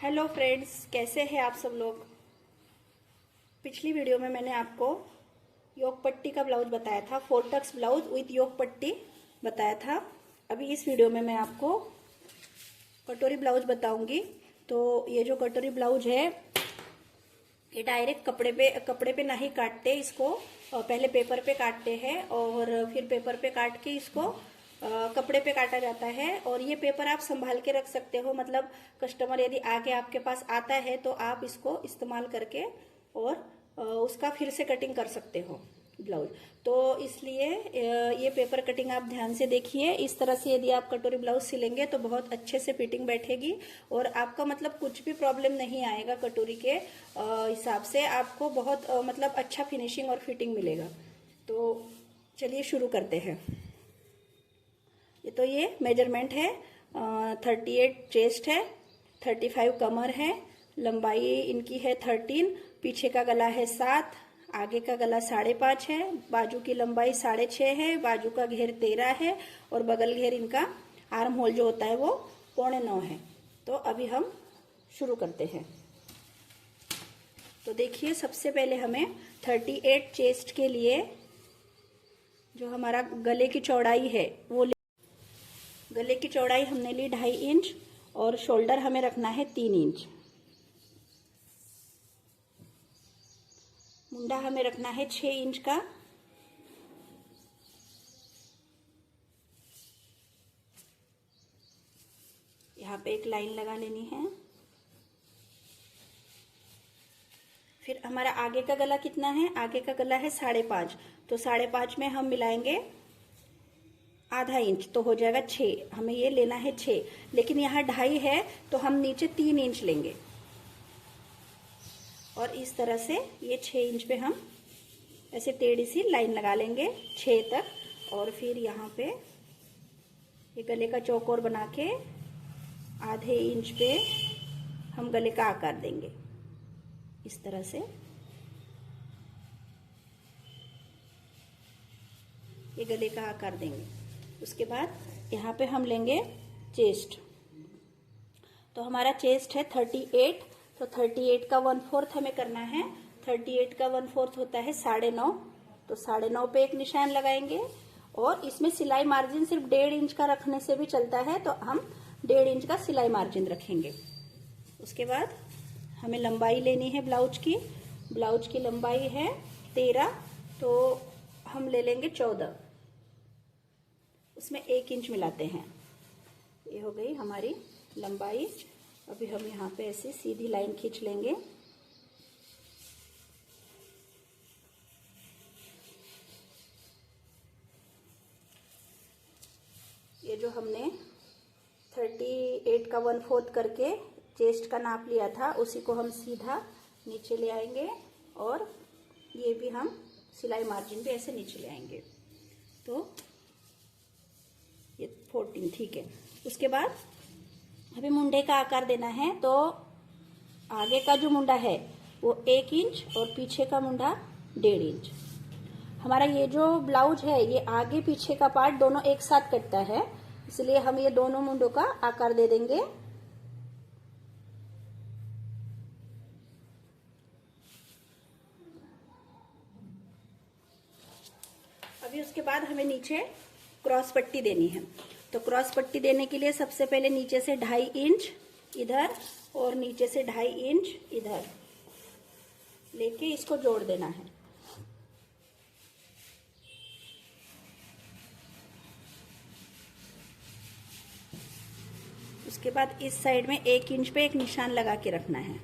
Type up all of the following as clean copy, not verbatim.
Hello friends, कैसे हैं आप सब लोग। पिछली वीडियो में मैंने आपको योग पट्टी का ब्लाउज बताया था, 4 टक्स ब्लाउज विथ योग पट्टी बताया था। अभी इस वीडियो में मैं आपको कटोरी ब्लाउज बताऊंगी। तो ये जो कटोरी ब्लाउज है ये डायरेक्ट कपड़े पे नहीं काटते, इसको पहले पेपर पे काटते हैं और फिर पेपर पे काट के इसको कपड़े पे काटा जाता है। और ये पेपर आप संभाल के रख सकते हो, मतलब कस्टमर यदि आके आपके पास आता है तो आप इसको इस्तेमाल करके और उसका फिर से कटिंग कर सकते हो ब्लाउज। तो इसलिए ये पेपर कटिंग आप ध्यान से देखिए। इस तरह से यदि आप कटोरी ब्लाउज सिलेंगे तो बहुत अच्छे से फिटिंग बैठेगी और आपका मतलब कुछ भी प्रॉब्लम नहीं आएगा। कटोरी के हिसाब से आपको बहुत मतलब अच्छा फिनिशिंग और फिटिंग मिलेगा। तो चलिए शुरू करते हैं। ये मेजरमेंट है, 38 चेस्ट है, 35 कमर है, लंबाई इनकी है 13, पीछे का गला है 7, आगे का गला 5.5 है, बाजू की लंबाई 6.5 है, बाजू का घेर 13 है और बगल घेर इनका आर्म होल जो होता है वो 8.25 है। तो अभी हम शुरू करते हैं। तो देखिए, सबसे पहले हमें 38 चेस्ट के लिए जो हमारा गले की चौड़ाई है वो गले की चौड़ाई हमने ली 2.5 इंच और शोल्डर हमें रखना है 3 इंच। मुंडा हमें रखना है 6 इंच का। यहाँ पे एक लाइन लगा लेनी है। फिर हमारा आगे का गला कितना है, आगे का गला है 5.5, तो 5.5 में हम मिलाएंगे आधा इंच तो हो जाएगा 6। हमें ये लेना है 6, लेकिन यहाँ 2.5 है तो हम नीचे 3 इंच लेंगे और इस तरह से ये 6 इंच पे हम ऐसे टेढ़ी सी लाइन लगा लेंगे 6 तक। और फिर यहाँ पे ये गले का चौकोर बना के आधे इंच पे हम गले का आकार देंगे इस तरह से। ये गले का आकार देंगे। उसके बाद यहाँ पे हम लेंगे चेस्ट। तो हमारा चेस्ट है 38, तो 38 का 1/4 हमें करना है। 38 का 1/4 होता है 9.5, तो 9.5 पे एक निशान लगाएंगे और इसमें सिलाई मार्जिन सिर्फ 1.5 इंच का रखने से भी चलता है, तो हम 1.5 इंच का सिलाई मार्जिन रखेंगे। उसके बाद हमें लंबाई लेनी है ब्लाउज की। ब्लाउज की लंबाई है 13, तो हम ले लेंगे 14, उसमें 1 इंच मिलाते हैं। ये हो गई हमारी लंबाई। अभी हम यहाँ पे ऐसे सीधी लाइन खींच लेंगे। ये जो हमने 38 का 1/4 करके चेस्ट का नाप लिया था उसी को हम सीधा नीचे ले आएंगे और ये भी हम सिलाई मार्जिन भी ऐसे नीचे ले आएंगे। तो ये 14 ठीक है। उसके बाद अभी मुंडे का आकार देना है। तो आगे का जो मुंडा है वो 1 इंच और पीछे का मुंडा 1.5 इंच। हमारा ये जो ब्लाउज है ये आगे पीछे का पार्ट दोनों एक साथ कटता है, इसलिए हम ये दोनों मुंडों का आकार दे देंगे। अभी उसके बाद हमें नीचे क्रॉस पट्टी देनी है। तो क्रॉस पट्टी देने के लिए सबसे पहले नीचे से 2.5 इंच इधर और नीचे से 2.5 इंच इधर लेके इसको जोड़ देना है। उसके बाद इस साइड में 1 इंच पे एक निशान लगा के रखना है।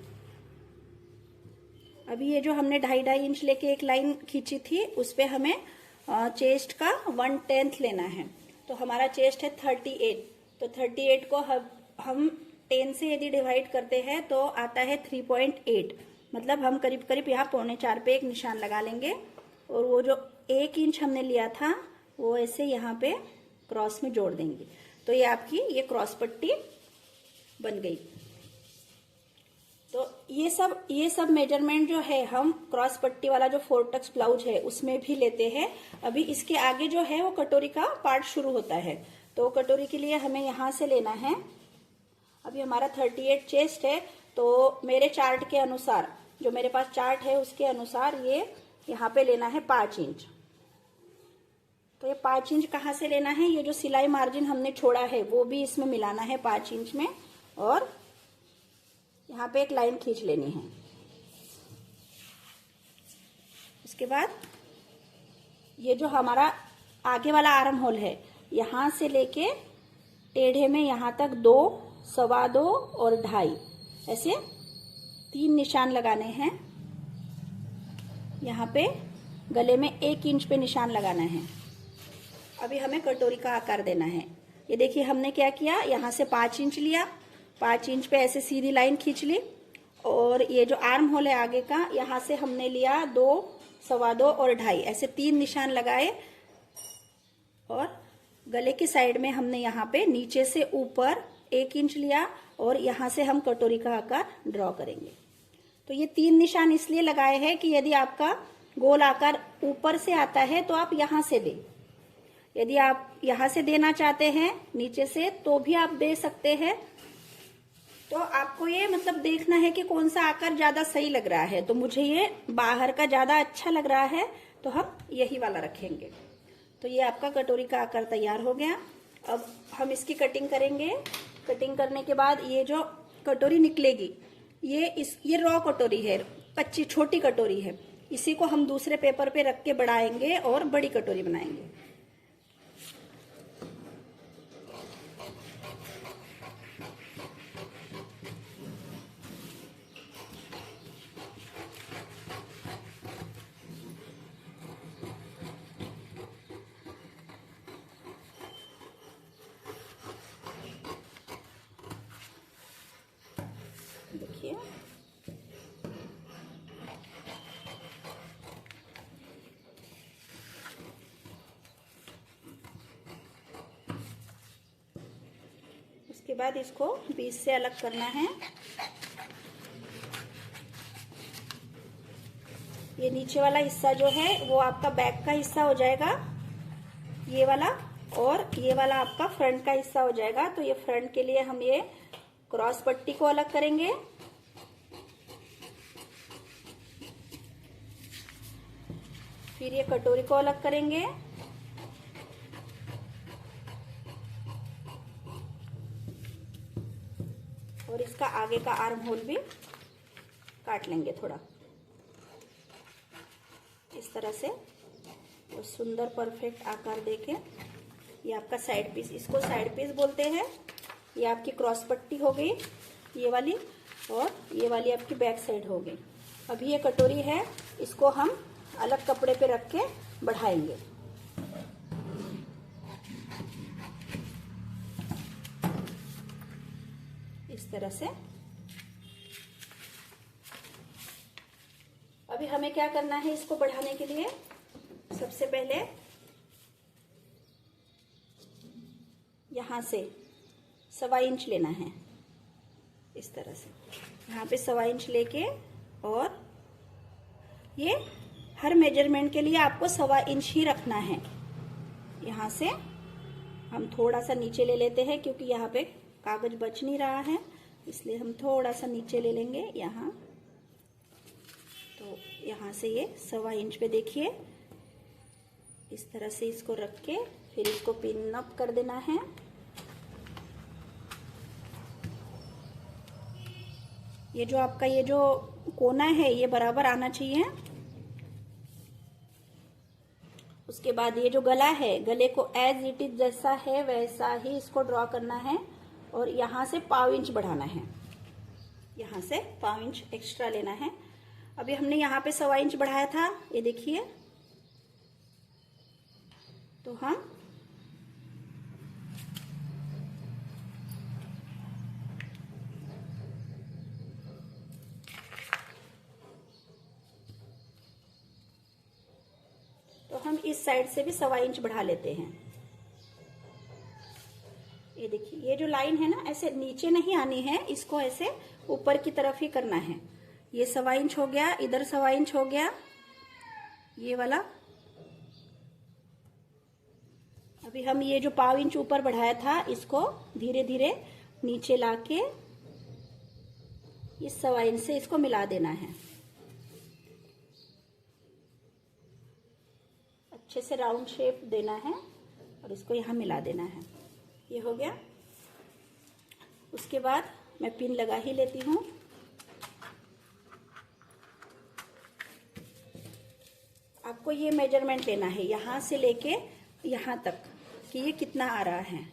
अभी ये जो हमने 2.5 इंच लेके एक लाइन खींची थी उस पे हमें चेस्ट का 1/10 लेना है। तो हमारा चेस्ट है 38, तो 38 को हम 10 से यदि डिवाइड करते हैं तो आता है 3.8, मतलब हम करीब करीब यहाँ 3.25 पे एक निशान लगा लेंगे और वो जो 1 इंच हमने लिया था वो ऐसे यहाँ पे क्रॉस में जोड़ देंगे। तो ये आपकी ये क्रॉस पट्टी बन गई। तो ये सब मेजरमेंट जो है हम क्रॉस पट्टी वाला जो 4 टक्स ब्लाउज है उसमें भी लेते हैं। अभी इसके आगे जो है वो कटोरी का पार्ट शुरू होता है, तो कटोरी के लिए हमें यहाँ से लेना है। अभी हमारा 38 चेस्ट है तो मेरे चार्ट के अनुसार, जो मेरे पास चार्ट है उसके अनुसार ये यहाँ पे लेना है 5 इंच। तो ये 5 इंच कहाँ से लेना है, ये जो सिलाई मार्जिन हमने छोड़ा है वो भी इसमें मिलाना है 5 इंच में, और यहाँ पे एक लाइन खींच लेनी है। उसके बाद ये जो हमारा आगे वाला आर्म होल है, यहाँ से लेके टेढ़े में यहाँ तक 2, 2.25 और 2.5 ऐसे 3 निशान लगाने हैं। यहाँ पे गले में 1 इंच पे निशान लगाना है। अभी हमें कटोरी का आकार देना है। ये देखिए हमने क्या किया, यहाँ से 5 इंच लिया, 5 इंच पे ऐसे सीधी लाइन खींच ली, और ये जो आर्म होल है आगे का, यहाँ से हमने लिया 2, 2.25 और 2.5 ऐसे 3 निशान लगाए, और गले की साइड में हमने यहाँ पे नीचे से ऊपर 1 इंच लिया, और यहाँ से हम कटोरी का आकार ड्रॉ करेंगे। तो ये 3 निशान इसलिए लगाए हैं कि यदि आपका गोल आकार ऊपर से आता है तो आप यहाँ से दें, यदि आप यहाँ से देना चाहते हैं नीचे से तो भी आप दे सकते हैं। तो आपको ये मतलब देखना है कि कौन सा आकार ज्यादा सही लग रहा है। तो मुझे ये बाहर का ज्यादा अच्छा लग रहा है तो हम यही वाला रखेंगे। तो ये आपका कटोरी का आकार तैयार हो गया। अब हम इसकी कटिंग करेंगे। कटिंग करने के बाद ये जो कटोरी निकलेगी, ये रॉ कटोरी है, कच्ची छोटी कटोरी है, इसी को हम दूसरे पेपर पे रख के बढ़ाएंगे और बड़ी कटोरी बनाएंगे। देखिए उसके बाद इसको बीच से अलग करना है। ये नीचे वाला हिस्सा जो है वो आपका बैक का हिस्सा हो जाएगा, ये वाला, और ये वाला आपका फ्रंट का हिस्सा हो जाएगा। तो ये फ्रंट के लिए हम ये क्रॉस पट्टी को अलग करेंगे। फिर ये कटोरी को अलग करेंगे। और इसका आगे का आर्म होल भी काट लेंगे थोड़ा इस तरह से, और सुंदर परफेक्ट आकार देके ये आपका साइड पीस, इसको साइड पीस बोलते हैं। ये आपकी क्रॉस पट्टी हो गई ये वाली, और ये वाली आपकी बैक साइड हो गई। अभी ये कटोरी है, इसको हम अलग कपड़े पे रख के बढ़ाएंगे। इस तरह से। अभी हमें क्या करना है इसको बढ़ाने के लिए, सबसे पहले यहां से 1.25 इंच लेना है, इस तरह से यहाँ पे 1.25 इंच लेके, और ये हर मेजरमेंट के लिए आपको 1.25 इंच ही रखना है। यहाँ से हम थोड़ा सा नीचे ले लेते हैं क्योंकि यहाँ पे कागज बच नहीं रहा है, इसलिए हम थोड़ा सा नीचे ले लेंगे यहाँ। तो यहाँ से ये 1.25 इंच पे देखिए, इस तरह से इसको रख के फिर इसको पिन अप कर देना है। ये जो आपका ये जो कोना है ये बराबर आना चाहिए। उसके बाद ये जो गला है, गले को एज इट इज जैसा है वैसा ही इसको ड्रॉ करना है, और यहाँ से 1.25 इंच बढ़ाना है, यहाँ से 1.25 इंच एक्स्ट्रा लेना है। अभी हमने यहाँ पे 1.25 इंच बढ़ाया था, ये देखिए। तो हम इस साइड से भी 1.25 इंच बढ़ा लेते हैं। ये देखिए, ये जो लाइन है ना ऐसे नीचे नहीं आनी है, इसको ऐसे ऊपर की तरफ ही करना है। ये 1.25 इंच हो गया, इधर 1.25 इंच हो गया, ये वाला। अभी हम ये जो 1.25 इंच ऊपर बढ़ाया था इसको धीरे धीरे नीचे लाके इस 1.25 इंच से इसको मिला देना है। अच्छे से राउंड शेप देना है और इसको यहाँ मिला देना है। ये हो गया। उसके बाद मैं पिन लगा ही लेती हूँ। आपको ये मेजरमेंट लेना है यहाँ से लेके यहाँ तक कि ये कितना आ रहा है।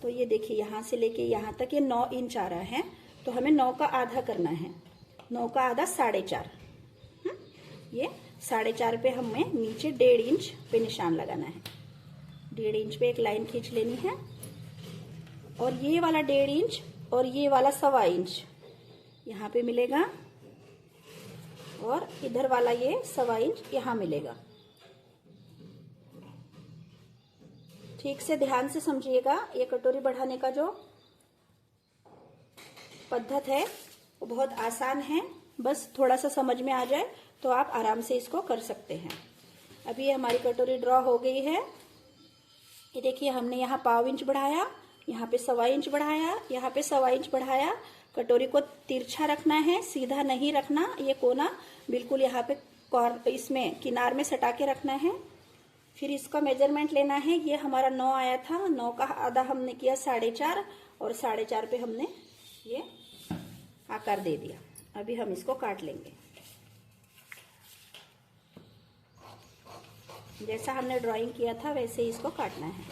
तो ये देखिए यहाँ से लेके यहाँ तक ये 9 इंच आ रहा है, तो हमें 9 का आधा करना है। 9 का आधा 4.5। ये 4.5 पे हमें नीचे 1.5 इंच पे निशान लगाना है। 1.5 इंच पे एक लाइन खींच लेनी है और ये वाला 1.5 इंच और ये वाला 1.25 इंच यहाँ पे मिलेगा और इधर वाला ये 1.25 इंच यहाँ मिलेगा। ठीक से ध्यान से समझिएगा। ये कटोरी बढ़ाने का जो पद्धत है वो बहुत आसान है, बस थोड़ा सा समझ में आ जाए तो आप आराम से इसको कर सकते हैं। अभी ये हमारी कटोरी ड्रॉ हो गई है। ये देखिए हमने यहाँ 1.25 इंच बढ़ाया, यहाँ पे 1.25 इंच बढ़ाया, यहाँ पे 1.25 इंच बढ़ाया। कटोरी को तिरछा रखना है, सीधा नहीं रखना। ये कोना बिल्कुल यहाँ पे इसमें किनार में सटा के रखना है। फिर इसका मेजरमेंट लेना है। ये हमारा 9 आया था, 9 का आधा हमने किया 4.5 और 4.5 पे हमने ये आकार दे दिया। अभी हम इसको काट लेंगे। जैसा हमने ड्राइंग किया था वैसे ही इसको काटना है।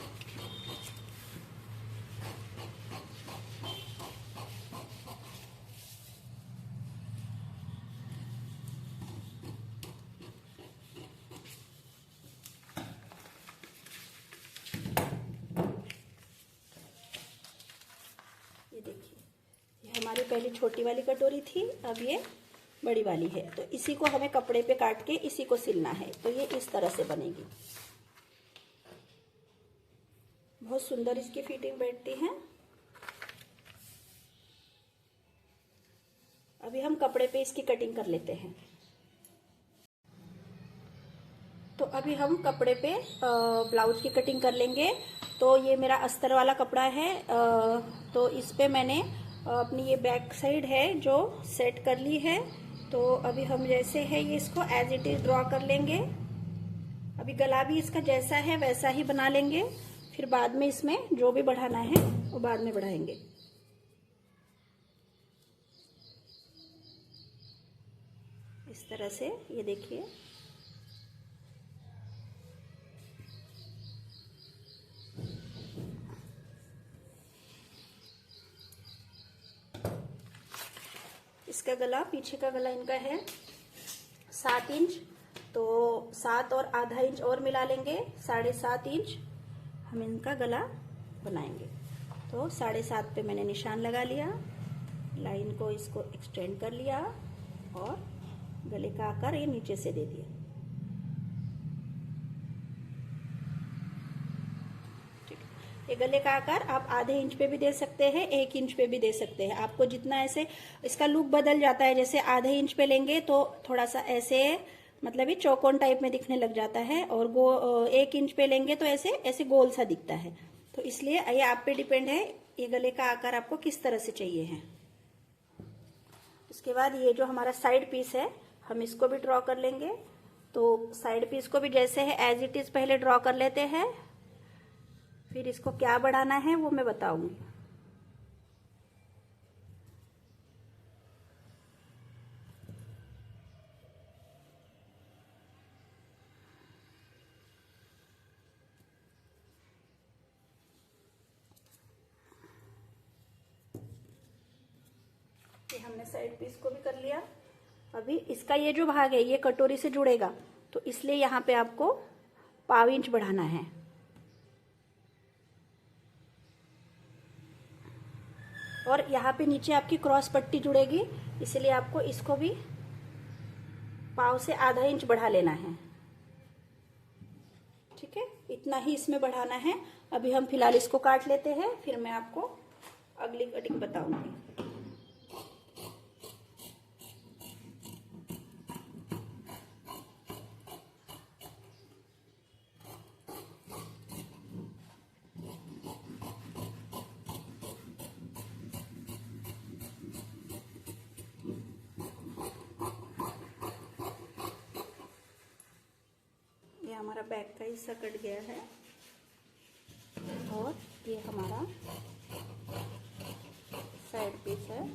ये देखिए, ये हमारी पहली छोटी वाली कटोरी थी, अब ये बड़ी वाली है। तो इसी को हमें कपड़े पे काट के इसी को सिलना है। तो ये इस तरह से बनेगी। बहुत सुंदर इसकी फिटिंग बैठती है। अभी हम कपड़े पे इसकी कटिंग कर लेते हैं। तो अभी हम कपड़े पे ब्लाउज की कटिंग कर लेंगे। तो ये मेरा अस्तर वाला कपड़ा है, तो इस पे मैंने अपनी ये बैक साइड है जो सेट कर ली है। तो अभी हम जैसे है ये इसको एज इट इज ड्रॉ कर लेंगे। अभी गला भी इसका जैसा है वैसा ही बना लेंगे, फिर बाद में इसमें जो भी बढ़ाना है वो बाद में बढ़ाएंगे। इस तरह से ये देखिए। इसका गला, पीछे का गला इनका है 7 इंच, तो 7 और आधा इंच और मिला लेंगे, 7.5 इंच हम इनका गला बनाएंगे। तो 7.5 पे मैंने निशान लगा लिया, लाइन को इसको एक्सटेंड कर लिया और गले का आकार ये नीचे से दे दिया। ये गले का आकार आप आधे इंच पे भी दे सकते हैं, 1 इंच पे भी दे सकते हैं। आपको जितना ऐसे इसका लुक बदल जाता है। जैसे आधे इंच पे लेंगे तो थोड़ा सा ऐसे मतलब ये चौकोन टाइप में दिखने लग जाता है, और 1 इंच पे लेंगे तो ऐसे ऐसे गोल सा दिखता है। तो इसलिए ये आप पे डिपेंड है ये गले का आकार आपको किस तरह से चाहिए है। उसके बाद ये जो हमारा साइड पीस है हम इसको भी ड्रॉ कर लेंगे। तो साइड पीस को भी जैसे है एज इट इज पहले ड्रॉ कर लेते हैं, फिर इसको क्या बढ़ाना है वो मैं बताऊंगी। ये हमने साइड पीस को भी कर लिया। अभी इसका ये जो भाग है ये कटोरी से जुड़ेगा, तो इसलिए यहाँ पे आपको 1/2 इंच बढ़ाना है। और यहाँ पे नीचे आपकी क्रॉस पट्टी जुड़ेगी, इसलिए आपको इसको भी 1/2 से आधा इंच बढ़ा लेना है। ठीक है, इतना ही इसमें बढ़ाना है। अभी हम फिलहाल इसको काट लेते हैं, फिर मैं आपको अगली कटिंग बताऊंगी। हमारा बैक का हिस्सा कट गया है और ये हमारा साइड पीस है।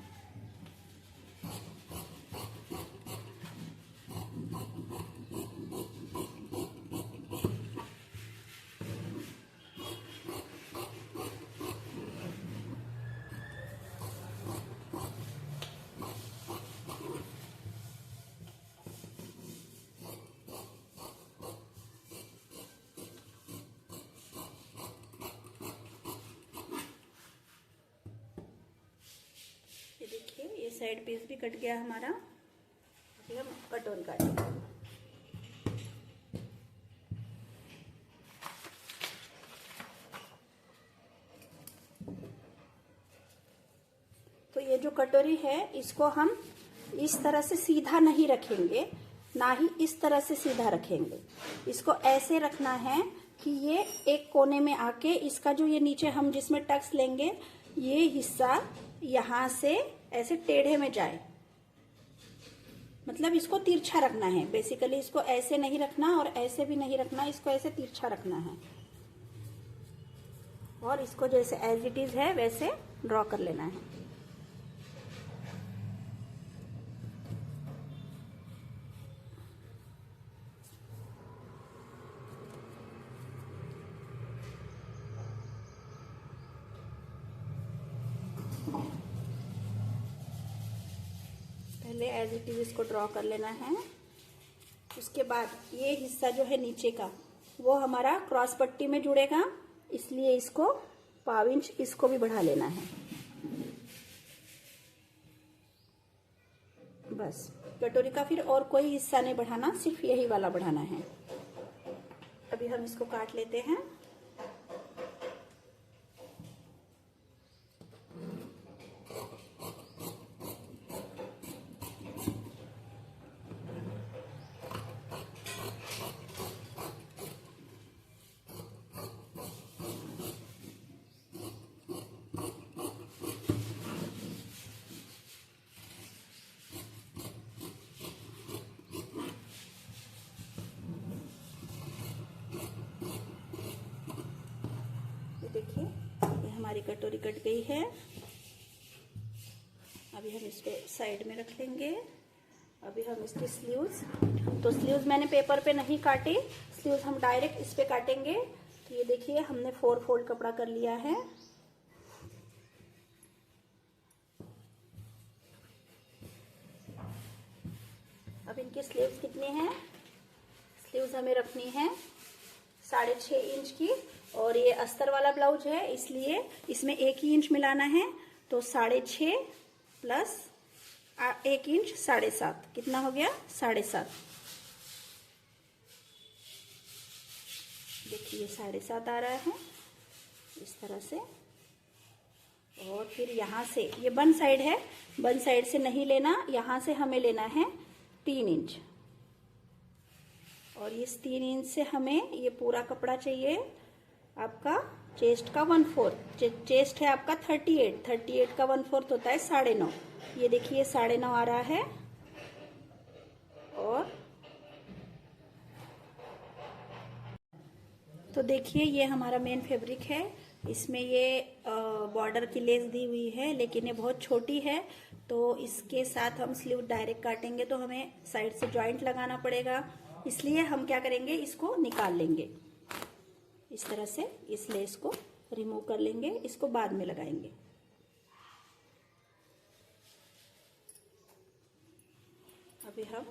ये साइड पीस भी कट गया हमारा। अभी हम कटोरी काटेंगे। तो ये जो कटोरी है इसको हम इस तरह से सीधा नहीं रखेंगे, ना ही इस तरह से सीधा रखेंगे। इसको ऐसे रखना है कि ये एक कोने में आके इसका जो ये नीचे हम जिसमें टक्स लेंगे ये हिस्सा यहाँ से ऐसे टेढ़े में जाए, मतलब इसको तिरछा रखना है। बेसिकली इसको ऐसे नहीं रखना और ऐसे भी नहीं रखना, इसको ऐसे तिरछा रखना है और इसको जैसे एज इट इज है वैसे ड्रॉ कर लेना है। पहले एज इट इज इसको ड्रॉ कर लेना है। उसके बाद ये हिस्सा जो है नीचे का वो हमारा क्रॉस पट्टी में जुड़ेगा, इसलिए इसको 1/2 इंच इसको भी बढ़ा लेना है। बस कटोरी का फिर और कोई हिस्सा नहीं बढ़ाना, सिर्फ यही वाला बढ़ाना है। अभी हम इसको काट लेते हैं। देखिए ये हमारी कटोरी कट गई है। अभी हम इसको साइड में रख लेंगे। अभी हम इसकी स्लीव्स, तो स्लीव्स मैंने पेपर पे नहीं काटी, स्लीव्स हम डायरेक्ट इस पे काटेंगे। तो ये देखिए हमने 4 फोल्ड कपड़ा कर लिया है। अब इनकी स्लीव्स कितनी है? स्लीव्स हमें रखनी है 6.5 इंच की, और ये अस्तर वाला ब्लाउज है इसलिए इसमें 1 ही इंच मिलाना है। तो 6.5 प्लस 1 इंच 7.5, कितना हो गया? 7.5। देखिए 7.5 आ रहा है इस तरह से। और फिर यहाँ से ये बन साइड है, बन साइड से नहीं लेना, यहाँ से हमें लेना है 3 इंच। और इस 3 इंच से हमें ये पूरा कपड़ा चाहिए आपका चेस्ट का 1/4। चेस्ट है आपका 38 का 1/4 होता है 9.5। ये देखिए 9.5 आ रहा है। और तो देखिए ये हमारा मेन फैब्रिक है, इसमें ये बॉर्डर की लेस दी हुई है, लेकिन ये बहुत छोटी है। तो इसके साथ हम स्लीव डायरेक्ट काटेंगे तो हमें साइड से जॉइंट लगाना पड़ेगा, इसलिए हम क्या करेंगे, इसको निकाल लेंगे इस तरह से। इस लेस को रिमूव कर लेंगे, इसको बाद में लगाएंगे। अभी हम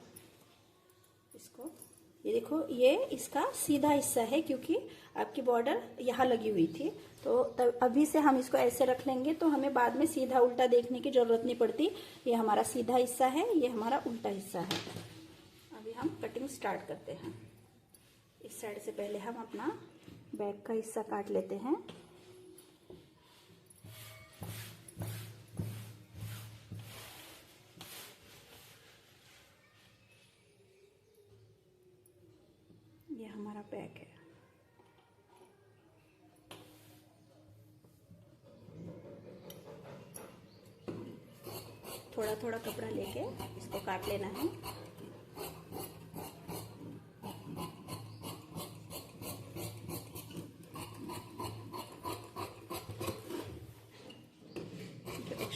इसको, ये देखो ये इसका सीधा हिस्सा है क्योंकि आपकी बॉर्डर यहाँ लगी हुई थी। तो तब अभी से हम इसको ऐसे रख लेंगे तो हमें बाद में सीधा उल्टा देखने की जरूरत नहीं पड़ती। ये हमारा सीधा हिस्सा है, ये हमारा उल्टा हिस्सा है। अभी हम कटिंग स्टार्ट करते हैं। इस साइड से पहले हम अपना बैक का हिस्सा काट लेते हैं। ये हमारा बैक है। थोड़ा थोड़ा कपड़ा लेके इसको काट लेना है।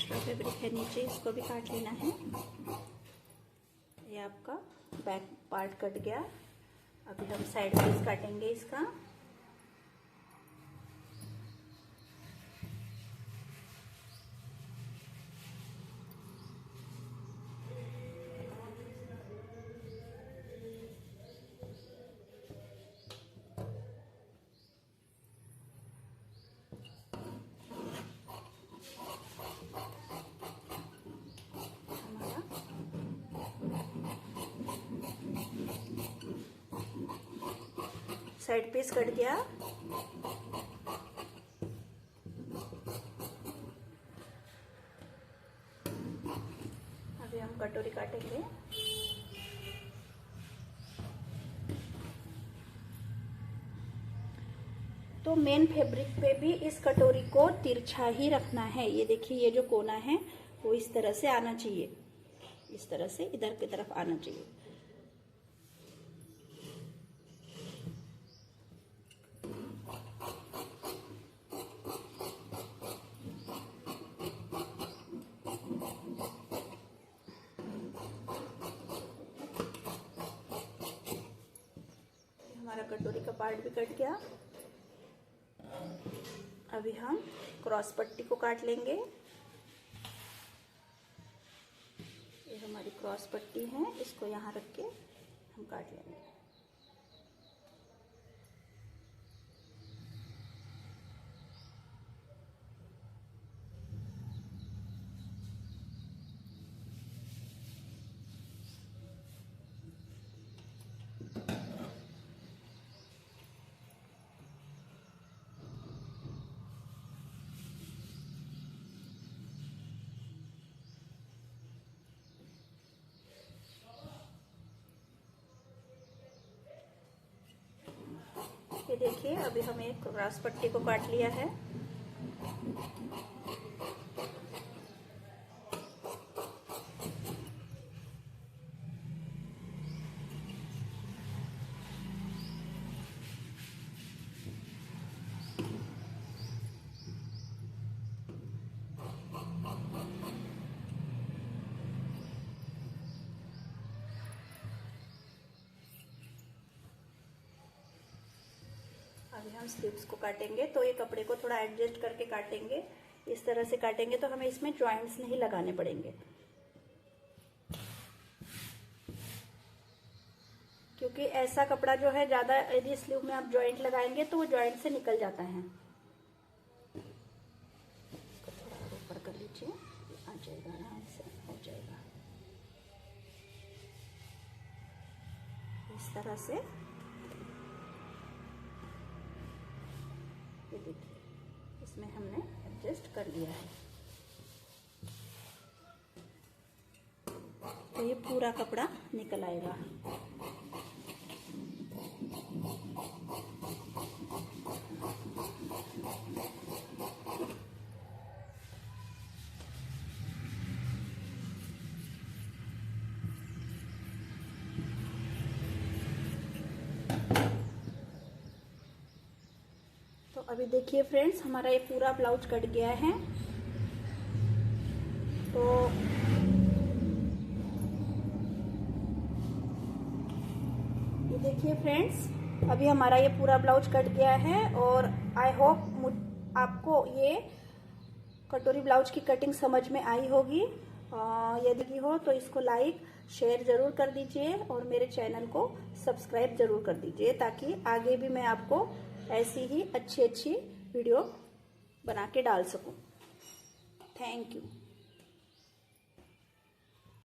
एक्स्ट्रा फैब्रिक है नीचे, इसको भी काट लेना है। ये आपका बैक पार्ट कट गया। अभी हम साइड पीस काटेंगे इसका। साइड पीस कट गया। अभी हम कटोरी काटेंगे। तो मेन फैब्रिक पे भी इस कटोरी को तिरछा ही रखना है। ये देखिए, ये जो कोना है वो इस तरह से आना चाहिए, इस तरह से इधर की तरफ आना चाहिए। हमारा कटोरी का पार्ट भी कट गया। अभी हम क्रॉस पट्टी को काट लेंगे। ये हमारी क्रॉस पट्टी है, इसको यहाँ रख के हम काट लेंगे। ये देखिए, अभी हमें क्रॉस पट्टी को काट लिया है। अभी हम स्लीव्स को काटेंगे। तो ये कपड़े को थोड़ा एडजस्ट करके काटेंगे। इस तरह से काटेंगे तो हमें इसमें जॉइंट्स नहीं लगाने पड़ेंगे, क्योंकि ऐसा कपड़ा जो है ज्यादा यदि स्लीव में आप जॉइंट लगाएंगे तो वो जॉइंट से निकल जाता है। इसको थोड़ा ऊपर कर लीजिए, आ जाएगा, आराम से हो जाएगा। इस तरह से ये देखिए, इसमें हमने एडजस्ट कर लिया है। तो ये पूरा कपड़ा निकल आएगा। तो अभी देखिए फ्रेंड्स, हमारा ये पूरा ब्लाउज कट गया है। तो ये देखिए फ्रेंड्स, अभी हमारा ये पूरा ब्लाउज कट गया है। और आई होप आपको ये कटोरी ब्लाउज की कटिंग समझ में आई होगी। यदि हो तो इसको लाइक शेयर जरूर कर दीजिए और मेरे चैनल को सब्सक्राइब जरूर कर दीजिए, ताकि आगे भी मैं आपको ऐसी ही अच्छी वीडियो बना के डाल सकूं। Thank you.